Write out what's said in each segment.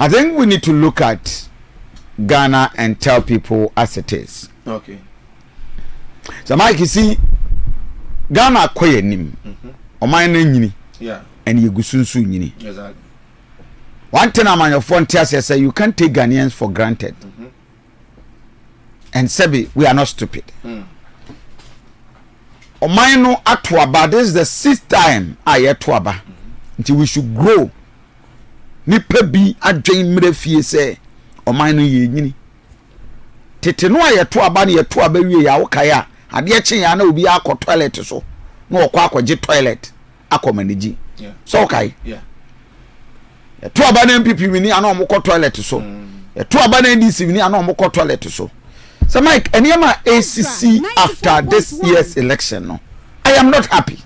I think we need to look at Ghana and tell people as it is. Okay. So Mike, you see, Ghana koye nim. Oman na nyini. Yeah. And you gusunsu nyini. Exactly. One thing I'm on your phone tells you, say you can't take Ghanaians for granted. And Sebi, we are not stupid. Oman no atuaba. This is the 6th time I hear tuaba. Until we should grow. Nipa bi adwen mre fie say oman no ye nyini. Tete no aye tuaba na ye tuaba wie ya wokaya. Ade eche ya na obi akọ toilet so. Na okọ akọje toilet akọmaniji. Yeah. So okay. Yeah. Tuaba na NPP wini ana omukọ toilet so. Tuaba na NDC wini ana omukọ toilet so. So Mike, anyama ACC after this year's election no. I am not happy.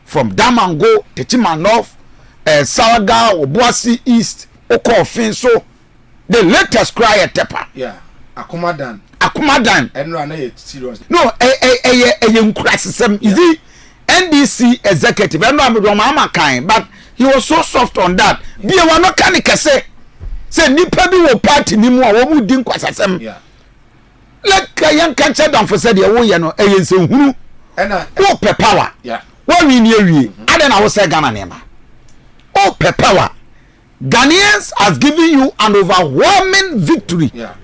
From Damango, Techima North, Sawaga, Obuasi East, Okofin, so the latest cry at Tepa. Yeah. Akumadan. And run serious. no, a young criticism. Is the NDC executive? I know I'm Mama kind, but he was so soft on that. Be a one no can say Nipa bi wo party ni mu a wo mu din kwasasem. Yeah. Like a young cancer down for said, oh, you know, a yes, who per power. Yeah. What we near we, I don't know, say Ghana name. Oh, per power. Ghanaians has given you an overwhelming victory. Yeah.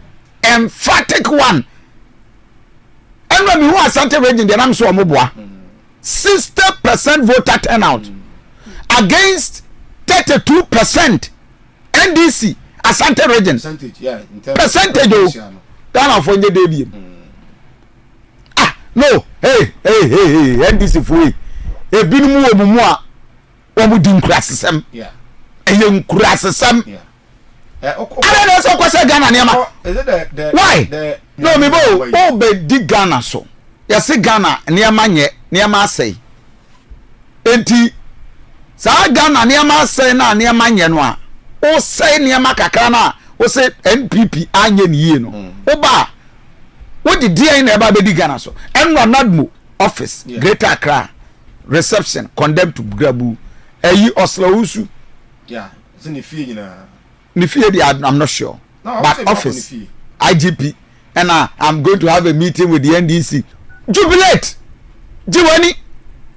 Emphatic one. And when you are Asante region, the name so mobwa 60% voter turnout against 32% NDC Asante region. Percentage, yeah. Percentage, oh. Ghana for the debut. Ah, no. Hey. NDC for we. E binu mu a omu din krasesem. Yeah. E yen krasesem. Yeah. I don't know so kwese Ghana niama. Is it the why? No me bo be di Ghana so. Ya se Ghana niama nye, niama asai. Enti sa Ghana niama asai na niama nye no a. O sai niama kakra na o say NPP anye ni ye no. Oba what the dia na eba be di Ghana so. Enwa Nadmo office, yeah. Greater Accra reception condemned to grabu. Eyi Oslawusu. Yeah, it's in the fee nyina. Ni fee I'm not sure. No, but office IGP and I'm going to have a meeting with the NDC. Jubilate. Jiwani.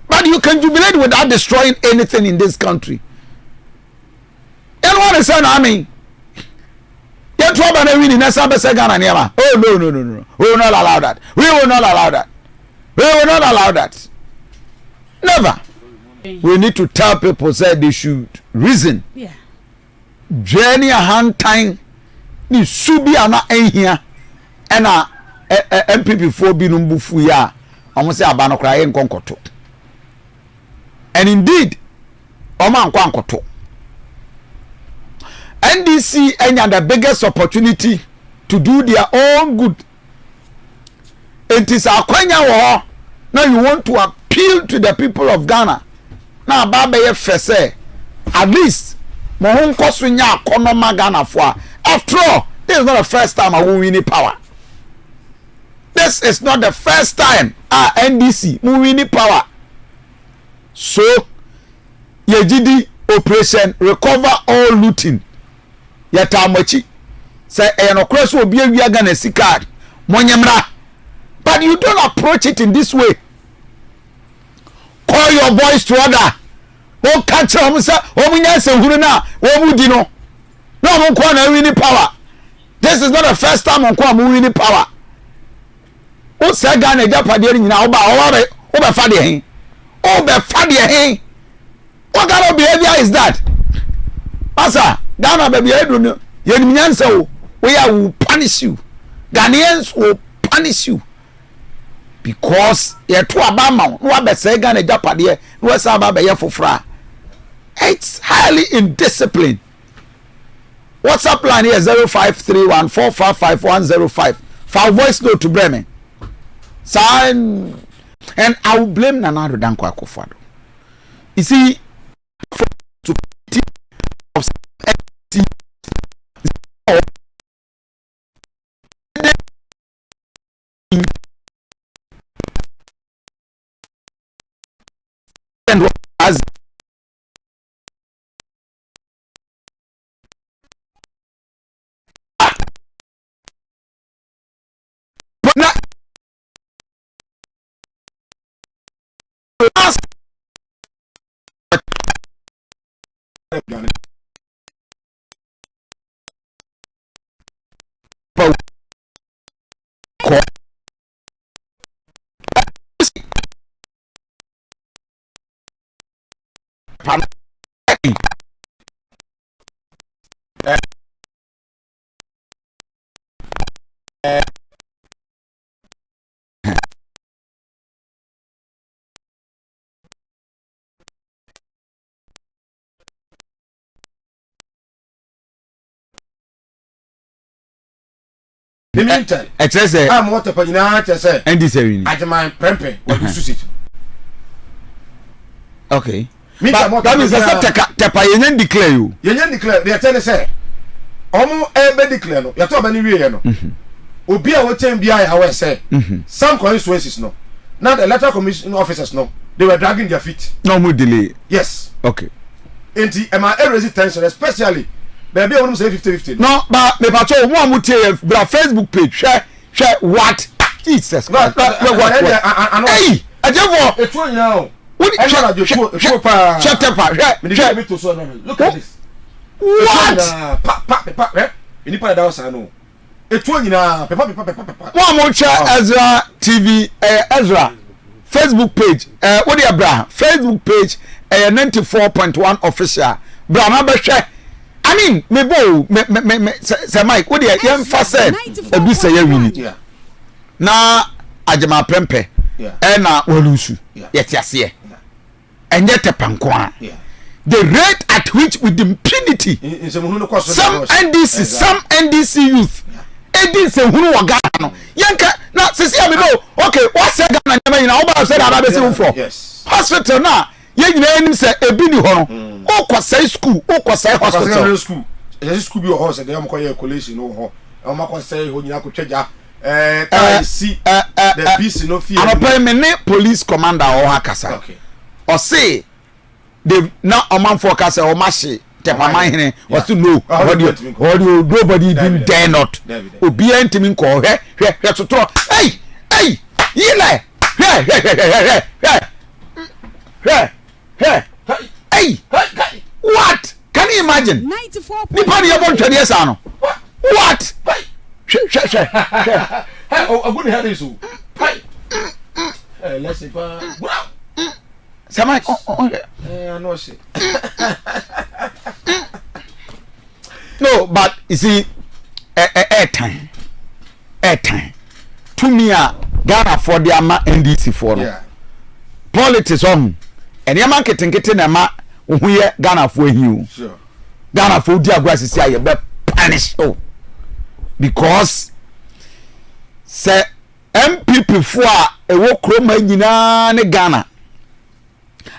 But you can jubilate without destroying anything in this country. Anyone is saying I mean get trouble and win in Ghana niama. Oh no. We will not allow that. We will not allow that. We will not allow that. Never. We need to tell people say they should reason. Yeah. Journey a hand time ni subi ana ehia ena MPP 4 bi no mbufu ya omo say aba no kra ye nkonkoto. And indeed omo ankonkoto. NDC enya the biggest opportunity to do their own good. It is akwanya wo. Now you want to appeal to the people of Ghana. Now baba ye fese at least mo hon koso nya akonoma Ghana for. After all, this is not the first time I will win power. This is not the first time NDC will win power. So yejidi operation recover all looting. Yatamachi say enokre so obi awia Ghana sika monyemra. But you don't approach it in this way. Call your boys to order. Won catch them say omunya se huru na wo mu di no. No mo kwa na win power. This is not the first time on kwa mo win power. O say Ghana japade ni nyina o be fa de hen. O be fa de hen. What kind of behavior is that? Asa Ghana baby edu no. Yenim nyansa o. We will punish you. Ghanaians will punish you. Because ye to abama no abese Ghana japade no say aba be ye fofra. It's highly indisciplined. WhatsApp line here 0531455105. For voice note to Bremen. Sign and I will blame Nana Danko Akufo-Addo. You see, to as The meantime, I'm what upon you say, NDC. I demand Prempe, what you suit. Okay. That means I declare you. You declare, they are telling say, almost every declare, no, you're talking about no. Obia what time be I say, some constituencies no. Now the electoral commission officers no, they were dragging their feet. No more delay. Yes. Okay. And am I resistance, especially. Baby, I want to say 50-50. No, but me patrol one would tell you Facebook page. Share what? Jesus. What? Hey, I just want. It's one now. Shut up. Look at this. What? Pap. You need to that I know. It's one now. One more share EZRA TV. EZRA Facebook page. What do you bra? Facebook page. 94.1 official. Bra, number share. I mean, me say Mike, what the young fast said, a bit say you na ajama prempe, na wolusu, yet yasiye, and yet a pankwa. The rate at which with impunity, some NDC youth, NDC who are Ghana, yanka, now, see, I know, okay, what's that Ghana, you know, about said I've for hospital now. Ye nyina say ebi ni ho no o kwasai school o kwasai hospital school bi ho say dey am koye college no ho o ma kwasai ho nyina ko twaja see the peace no fear anopa me ne police commander o hakasa okay o say they na o man forecast o ma hye tepaman hene o say no nobody even dare not obi antimi ko hwe toto hey yile Hey, what? Can you imagine? 94. What? Hey, oh, I wouldn't have this. Hey, let's see. Samai, I know shit. No, but you see, airtime. To me, Ghana for the ama NDC for yeah. Politics on. And your market and getting a ma who ye Ghana for you. Sure. Ghana for dear grass say you be punished. Oh, because say MPP for a walk chroma in Ghana.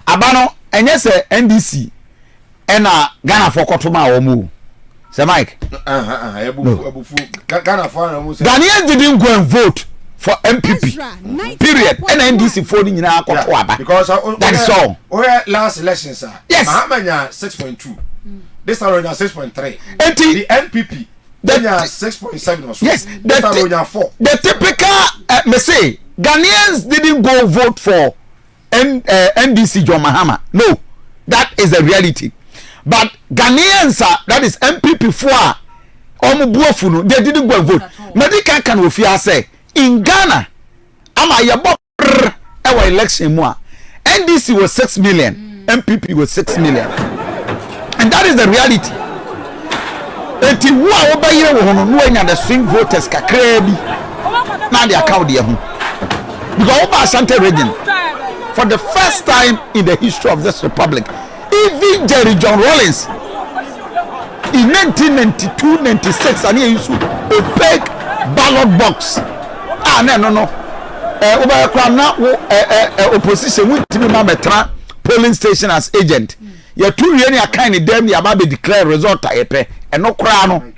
Abano and yes, NDC and Ghana for Kotoma or move. Say Mike. Ghana for Ghanaians didn't go and vote for MPP. Period. And NDC voting in our Kotwaba. Because that is all. Last election, sir. Yes. Mahamanya 6.2. This are 6.3. The NPP. Then 6.7 or so. Yes. The typical me say Ghanaians didn't go vote for NDC John Mahama. No, that is the reality. But Ghanaians that is MPP for they didn't go and vote. Medical can we fear say in Ghana, ama yabo our election more. NDC was 6 million, MPP was 6 million, and that is the reality. Eti wo a wo bayire wo no no anya the swing voters kakra bi na dia account dia hu because Kofi Asante region for the first time in the history of this republic, even Jerry John Rawlings in 1992-96 and he used a big ballot box. No over crana opposition with me metra polling station as agent. You two years a kind of them, you about to declare result and no crown.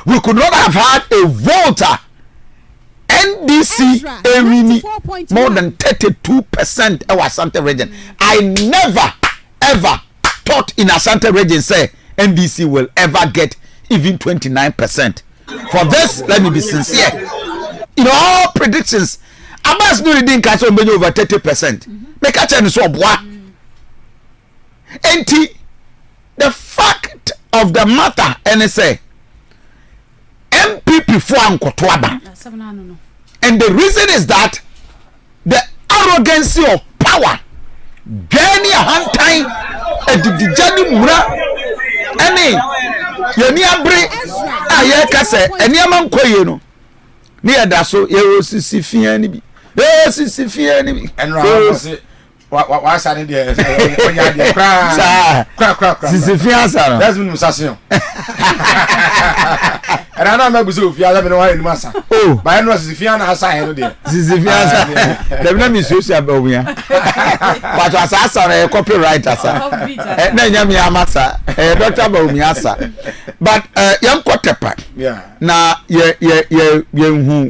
We could not have had a voter NDC more than 32% our Asante region. I never ever thought in Asante region say NDC will ever get even 29%. For this, let me be sincere. In all predictions, Abbas no didn't catch on over 30%. Make a chance of what? Enti the fact of the matter and say MPP for Ankotoaba. And the reason is that the arrogancy of power, Gani Hantai, and the Jadi Mura, any Yaniabre, Ayakase, and Yaman Koyeno, near Daso, Yerosifia, enemy, and Rose. Why signing there? Crack. That's been Musassio. And I know my buzu if you have no in Massa. Oh, but I know Zifiana has I had there. Zifiana, the name is Susia Bovia. But as I saw a copywriter, and then Yamasa, Dr. Bomiasa. But young Quaterpack. Yeah. Now, who